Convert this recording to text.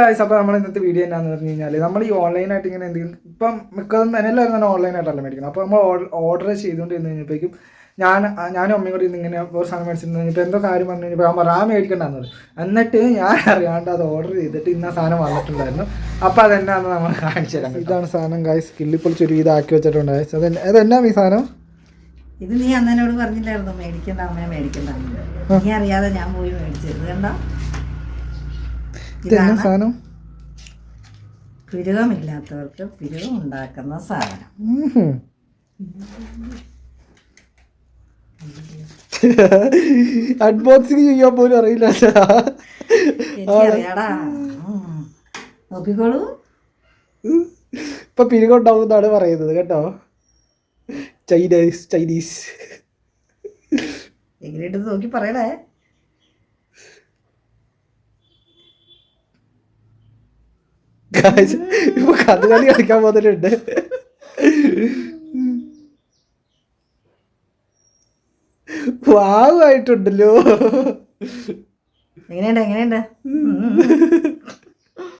അപ്പോൾ നമ്മൾ ഇന്നത്തെ വീഡിയോ എന്നാന്ന് പറഞ്ഞു കഴിഞ്ഞാൽ നമ്മൾ ഈ ഓൺലൈനായിട്ട് ഇങ്ങനെ എന്തെങ്കിലും ഇപ്പം മിക്കതും എല്ലാവരും തന്നെ ഓൺലൈനായിട്ടല്ല മേടിക്കുന്നത്. അപ്പോൾ നമ്മൾ ഓർഡർ ചെയ്തുകൊണ്ടിരുന്ന് കഴിഞ്ഞപ്പോഴേക്കും ഞാനും അമ്മയും കൂടി ഇങ്ങനെ ഒരു സാധനം മേടിച്ചിരുന്നു കഴിഞ്ഞപ്പോൾ എന്തോ കാര്യം പറഞ്ഞു കഴിഞ്ഞപ്പോൾ ഞാൻ പറഞ്ഞു മേടിക്കണ്ടെന്ന് പറയും. എന്നിട്ട് ഞാൻ അറിയാണ്ട് അത് ഓർഡർ ചെയ്തിട്ട് ഇന്ന സാധനം വന്നിട്ടുണ്ടായിരുന്നു. അപ്പോൾ അതെന്നാന്ന് നമ്മൾ കാണിച്ചു തരാം. ഇതാണ് സാധനം ഗൈസ്, കിള്ളിപ്പൊളിച്ചൊരു ഇതാക്കി വെച്ചിട്ടുണ്ട് ഗൈസ്. അതെന്നാ ഈ സാധനം? ഇത് നീ അന്നേനോട് പറഞ്ഞില്ലായിരുന്നു മേടിക്കണ്ട, അമ്മയെ മേടിക്കണ്ട. നീ അറിയാതെ ഞാൻ പോയി മേടിച്ചത് കണ്ടോ. ഇതെന്നാ സാധനം? പിരുകമില്ലാത്തവർക്ക് പിരുകം ഉണ്ടാക്കുന്ന സാധനം. അൺബോക്സിങ് ചെയ്യാൻ പോലും അറിയില്ല. എനിക്കറിയാടാ, നോക്കിക്കോളൂ. ഇപ്പൊ പിരികൊണ്ടാവും എന്നാണ് പറയുന്നത് കേട്ടോ. ചൈനീസ് എങ്ങനെയിട്ട് നോക്കി പറയണേ. ഇപ്പൊ കഥകളി കളിക്കാൻ പോകുന്നുണ്ട്. വാവായിട്ടുണ്ടല്ലോ. എങ്ങനെയുണ്ട്?